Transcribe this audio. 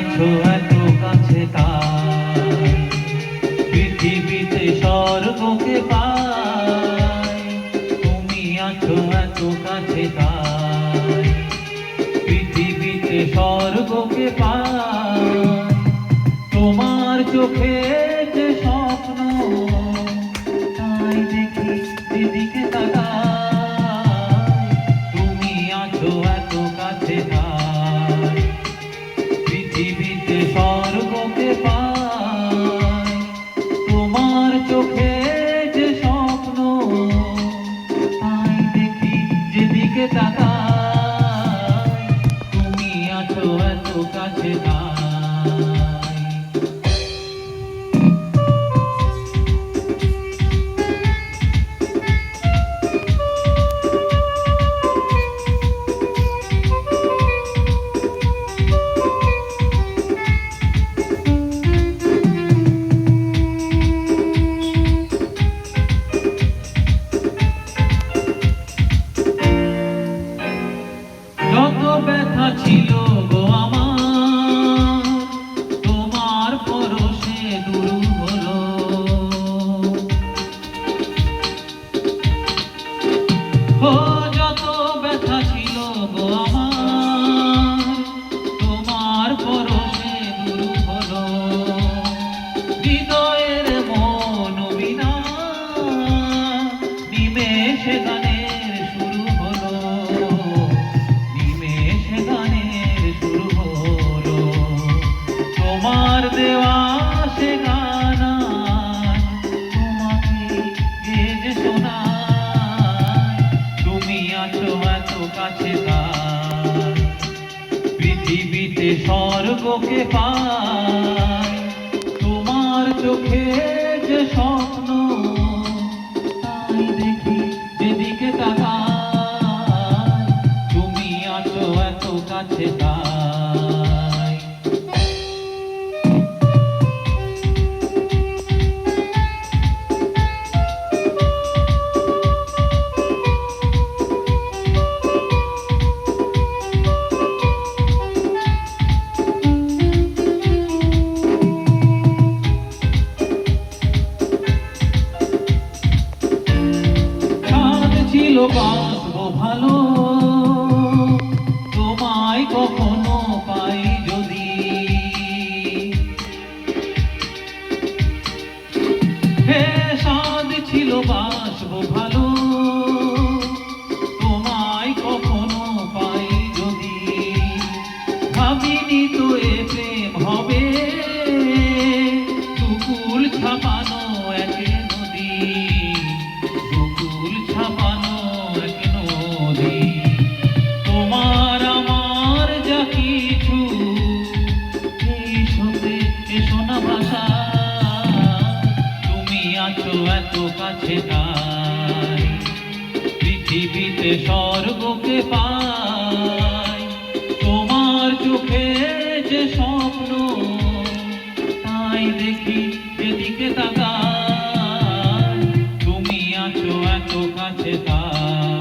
আছো এত কাছে তাই পৃথিবীতে স্বর্গকে পাই। তুমি আছো এত কাছে তাই পৃথিবীতে স্বর্গকে পাই। তোমার চোখে যে স্বপ্ন তাই দেখি যেদিকে তাকাই। তুমি আছো এত কাছে তাই পৃথিবীতে স্বর্গকে পাই। তোমার চোখে যে স্বপ্ন তাই দেখি যেদিকে তাকাই। তুমি আছো এত কাছে তাই। যত ব্যথা ছিল গো আমার তোমার পরশে দূর হলো। ও যত ব্যথা ছিল গো আমার তোমার পরশে দূর হলো। হৃদয়ের মন বিনা নিমেষে গানের শুরু হলো। তোমার দেওয়া সে গান তোমাকে গেয়ে শোনাই। তুমি আছো এত কাছে তাই পৃথিবীতে স্বর্গকে পাই। তোমার চোখে যে স্বপ্ন তাই দেখি যেদিকে তাকাই। তুমি আছো এত কাছে তাই। ছিল বাসবো ভালো তোমায় কখনো পাই যদি। হে সাদ ছিল বাসবো ভালো তোমায় কখনো পাই যদি। ভাবিনি তো এ প্রেম হবে দুকুল ছাপানো এক নদী। দুকুল ছাপানো এক নদী। তোমার আমার যা কিছু এই শোতে এসো না ভাষা। তুমি আছো এত কাছে তাই পৃথিবীতে স্বর্গকে পাই। তোমার চোখে যে স্বপ্ন তাই দেখি যেদিকে তাকাই। তুমি আছো এত কাছে তাই।